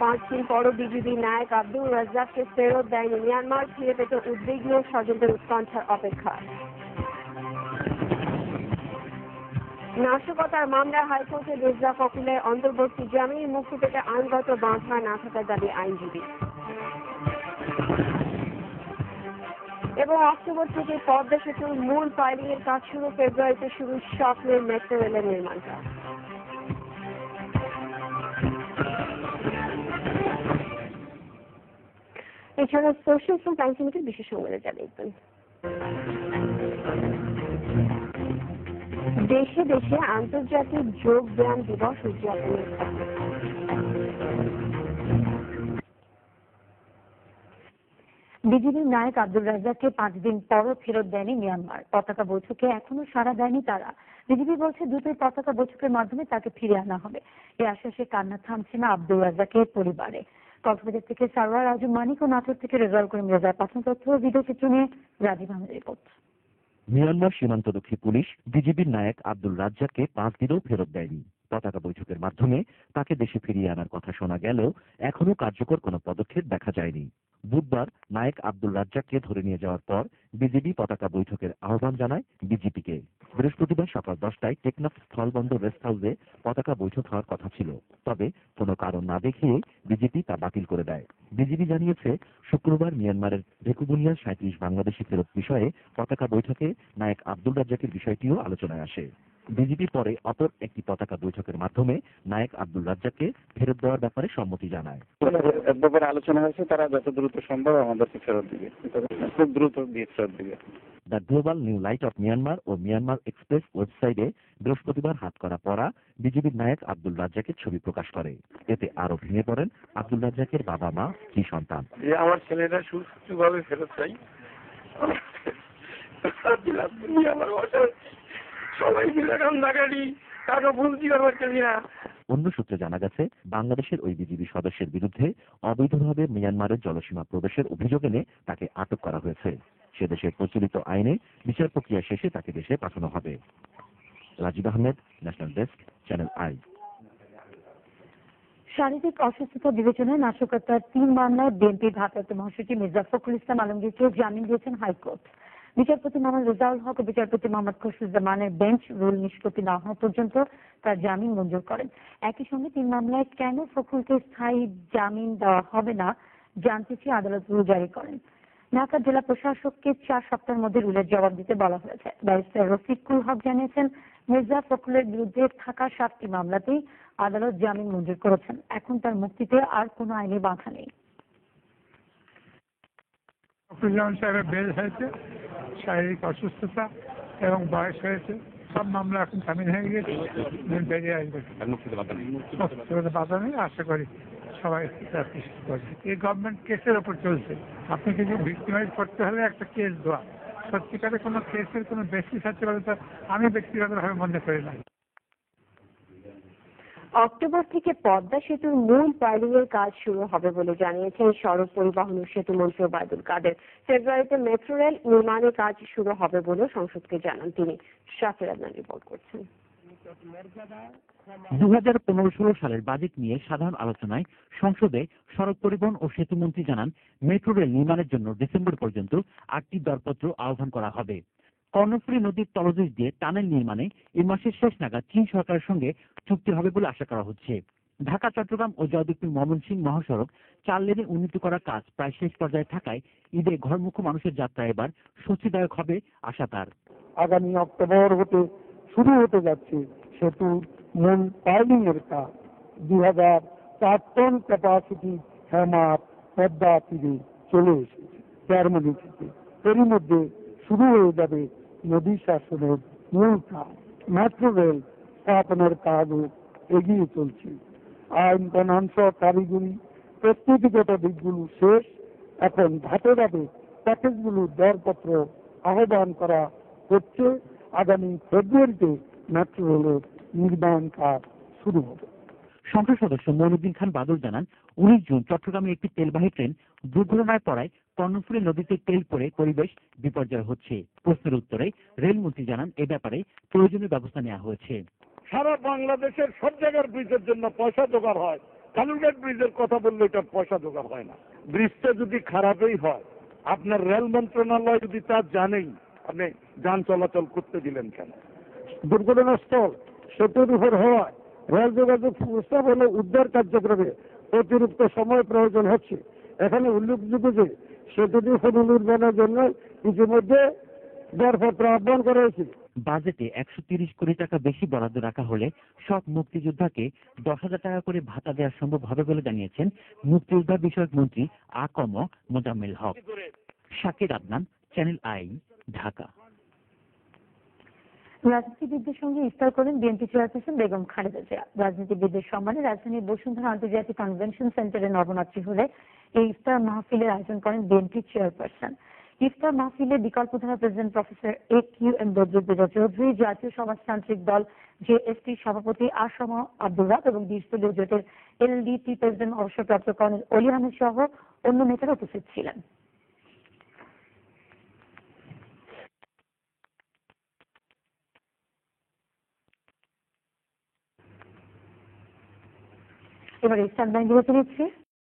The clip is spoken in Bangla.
5 দিন পরও বিজিবি নায়ক আব্দুর রাজ্জাককে ফেরত দেয়নি মিয়ানমার, ফিরে পেতে উদ্বিগ্ন স্বজনদের উৎকণ্ঠার অপেক্ষা। নাশকতার মামলায় হাইকোর্টে মির্জা ফখরুলের অন্তর্বর্তী জামিন, মুক্তি পেতে আইনগত বাধা না থাকার দাবি আইনজীবী। এবং অক্টোবর থেকে পদ্মা সেতুর মূল পাইলিং এর কাজ শুরু, ফেব্রুয়ারিতে শুরু স্বপ্নের মেট্রো রেলের নির্মাণ কাজ। এছাড়া সোশ্যাল ফ্রন্ট টাইমস লিমিটেড বিশেষ সংবাদে জানিয়েছেন দেশে দেশে আন্তর্জাতিক যোগ ব্যায়াম দিবস উদযাপনের। বিজিবির নায়ক আব্দুর রাজ্জাককে 5 দিন পরও ফেরত দেয়নি মিয়ানমার। পতাকা বৈঠকে এখনো সাড়া দেয়নি তারা। বিজিবি বলছে দ্রুতই পতাকা বৈঠকের মাধ্যমে তাকে ফিরে আনা হবে। এই আশ্বাসে কান্না থামছে না আব্দুর রাজ্জাকের পরিবারে। কক্সবাজার থেকে সারওয়ার আজম মানিক ও নাটোর থেকে রেজাউল করিম রেজার পাঠানো তথ্য ও ভিডিও চিত্র নিয়ে রাজীব আহমেদের রিপোর্ট। মিয়ানমার সীমান্তরক্ষী পুলিশ বিজিবির নায়ক আব্দুর রাজ্জাককে 5 দিনও ফেরত দেয়নি। পতাকা বৈঠকের মাধ্যমে তাকে দেশে ফিরিয়ে আনার কথা শোনা গেলেও এখনো কার্যকর কোনো পদক্ষেপ দেখা যায়নি। বুধবার নায়েক আব্দুর রাজ্জাককে ধরে নিয়ে যাওয়ার পর বিজিবি পতাকা বৈঠকের আহ্বান জানায় বিজিপিকে। বৃহস্পতিবার সকাল 10টায় টেকনাফ স্থলবন্দর রেস্ট হাউসে পতাকা বৈঠক হওয়ার কথা ছিল, তবে কোনো কারণ না দেখিয়ে বিজেপি তা বাতিল করে দেয়। বিজিবি জানিয়েছে শুক্রবার মিয়ানমারের ভেকুবুনিয়ার 37 বাংলাদেশি ফেরত বিষয়ে পতাকা বৈঠকে নায়েক আব্দুর রাজ্জাকের বিষয়টিও আলোচনায় আসে। বিজিবি পরে অপর একটি পতাকা বৈঠকের মাধ্যমে নায়েক আব্দুর রাজ্জাককে ফেরত দেওয়ার ব্যাপারে সম্মতি জানায়। ব্যাপারে আলোচনা হয়েছে, তারা যত দ্রুত সম্ভব আমাদেরকে ফেরত দিবে, খুব দ্রুত দিয়ে ফেরত দিবে। The global new light of Myanmar ও মিয়ানমার এক্সপ্রেস ওয়েবসাইটে বৃহস্পতিবার হাতকড়া পরা বিজিবির নায়ক আব্দুর রাজ্জাকের ছবি প্রকাশ করে। এতে আরো ভেঙে পড়েন আব্দুর রাজ্জাকের বাবা, মা, স্ত্রী, সন্তান। আমার ছেলেরা সুস্থভাবে ফেরত চাই। সবাই মিলে কান্দাকাটি, কারো বুঝতে পারছি না। অন্য সূত্রে জানা গেছে বাংলাদেশের ওই বিজিবি সদস্যের বিরুদ্ধে অবৈধভাবে মিয়ানমারের জলসীমা প্রবেশের অভিযোগ এনে তাকে আটক করা হয়েছে। সে দেশের প্রচলিত আইনে বিচার প্রক্রিয়া শেষে তাকে দেশে পাঠানো হবে। Rajib Ahmed, national desk, channel I. শারীরিক অসুস্থতা বিবেচনায় নাশকতার 3 মামলায় বিএনপির ভারপ্রাপ্ত মহাসচিব মির্জা ফখরুল ইসলাম আলমগীরকে জামিন দিয়েছেন হাইকোর্ট। বিচারপতি মোহাম্মদ রেজাউল হক ও বিচারপতি মোহাম্মদ খসরুজ্জামানের বেঞ্চ রুল নিষ্পত্তি না হওয়া পর্যন্ত তার জামিন মঞ্জুর করেন। একই সঙ্গে 3 মামলায় কেন ফখরুলকে স্থায়ী জামিন দেওয়া হবে না জানতে চেয়ে আদালত রুল জারি করেন। ঢাকা জেলা প্রশাসককে 4 সপ্তাহের মধ্যে রুলের জবাব দিতে বলা হয়েছে। ব্যারিস্টার রফিকুল হক জানিয়েছেন, মির্জা ফখরুলের বিরুদ্ধে থাকা 7টি মামলাতেই আদালত জামিন মঞ্জুর করেছেন। এখন তার মুক্তিতে আর কোনো আইনি বাধা নেই। ফখরুজ্জামান সাহেবের বেল হয়েছে, শারীরিক অসুস্থতা এবং বয়স হয়েছে, সব মামলা এখন জামিন হয়ে গিয়েছে, বেরিয়ে আসবে, বাধা নেই। আশা করি সবাই এই গভর্নমেন্ট কেসের ওপর চলছে। আপনি কিছু ভিক্টিমাইজ করতে হলে একটা কেস দেওয়া, সত্যিকারে কোনো কেসের কোনো বেসিস আছে বলে তো আমি ব্যক্তিগতভাবে মনে করি না। অক্টোবর থেকে পদ্মা সেতুর মূল পাইলিং এর কাজ শুরু হবে বলে জানিয়েছেন সড়ক পরিবহন ও সেতু মন্ত্রী ওবায়দুল কাদের। ফেব্রুয়ারিতে মেট্রো রেল নির্মাণের কাজ শুরু হবে বলে সংসদকে জানান তিনি। শাফির আদনান রিপোর্ট করছেন। 2015-16 সালের বাজেট নিয়ে সাধারণ আলোচনায় সংসদে সড়ক পরিবহন ও সেতু মন্ত্রী জানান, মেট্রো রেল নির্মাণের জন্য ডিসেম্বর পর্যন্ত 8টি দরপত্র আহ্বান করা হবে। কর্ণফুলী নদীর তলদেশ দিয়ে টানেল নির্মাণে এই মাসের শেষ নাগাদ চীন সরকারের সঙ্গে চুক্তি হবে বলে আশা করা হচ্ছে। ঢাকা, চট্টগ্রাম ও জয়দেবপুর ময়মনসিংহ মহাসড়ক 4 লেনে উন্নীত করার কাজ প্রায় শেষ পর্যায়ে থাকায় ঈদে ঘরমুখো মানুষের যাত্রা এবার স্বস্তিদায়ক হবে আশা তার। আগামী অক্টোবর হতে শুরু হতে যাচ্ছে সেতুর মূল পাইলিং এর কাজ। 2004 টন ক্যাপাসিটি হেমার পদ্মা তীরে চলে এসেছে জার্মানিতে। এরই মধ্যে শুরু হয়ে যাবে নদী শাসনের মূল কাজ। মেট্রো রেল স্থাপনের কাজও এগিয়ে চলছে। আইন প্রণয়ন কারিগরি প্রস্তুতিগত দিকগুলো শেষ। এখন ধাপে ধাপে প্যাকেজগুলোর দরপত্র আহ্বান করা হচ্ছে। আগামী ফেব্রুয়ারিতে মেট্রো রেলের নির্মাণ কাজ শুরু হবে। সংসদ সদস্য মইনুদ্দিন খান বাদল জানান, 19 জুন চট্টগ্রামে একটি তেলবাহী ট্রেন দুর্ঘটনায় পড়ায় কর্ণফুলী নদীতে তেল পড়ে পরিবেশ বিপর্যয় হচ্ছে। প্রশ্নের উত্তরে রেলমন্ত্রী জানান, এ ব্যাপারে প্রয়োজনীয় ব্যবস্থা নেওয়া হয়েছে। সারা বাংলাদেশের সব জায়গার ব্রিজের জন্য পয়সা জোগাড় হয়, কালুরঘাট ব্রিজের কথা বললে এটা পয়সা জোগাড় হয় না। ব্রিজটা যদি খারাপই হয়, আপনার রেল মন্ত্রণালয় যদি তা জানেই, আপনি যান চলাচল করতে দিলেন কেন? দুর্ঘটনাস্থল সেতুর উপর হওয়ায় রেল যোগাযোগ সংস্থা বলে উদ্ধার কার্যক্রমে অতিরিক্ত সময় প্রয়োজন হচ্ছে। এখানে উল্লেখযোগ্য যে সেতুটি পুনর্নির্মাণের জন্য ইতিমধ্যে দরপত্র আহ্বান করা হয়েছে। বাজেটে 130 কোটি টাকা বেশি বরাদ্দ রাখা হলে সব মুক্তিযোদ্ধাকে 10,000 টাকা করে ভাতা দেওয়া সম্ভব হবে বলে জানিয়েছেন মুক্তিযোদ্ধা বিষয়ক মন্ত্রী আ.ক.ম মোজাম্মেল হক। Shakir Adnan, channel I, Dhaka. রাজনীতিবিদদের সঙ্গে ইফতার করেন বিএনপি চেয়ারপারসন বেগম খালেদা জিয়া। রাজনীতিবিদদের সম্মানে রাজধানীর বসুন্ধরা আন্তর্জাতিক কনভেনশন সেন্টারে নবরাত্রি হলে এই ইফতার মাহফিলের আয়োজন করেন বিএনপি চেয়ারপারসন। ইফতার মাহফিলে বিকল্পধারা প্রেসিডেন্ট প্রফেসর এ.কিউ.এম বদরুদ্দোজা চৌধুরী, জাতীয় সমাজতান্ত্রিক দল জেএসপি সভাপতি আসম আব্দুর রাব এবং দ্বিদলীয় জোটের এলডিপি প্রেসিডেন্ট অবসরপ্রাপ্ত কর্নেল অলি আহমেদ সহ অন্য নেতারা উপস্থিত ছিলেন। এবার ইসলাম ব্যাংক বিরতি নিচ্ছে।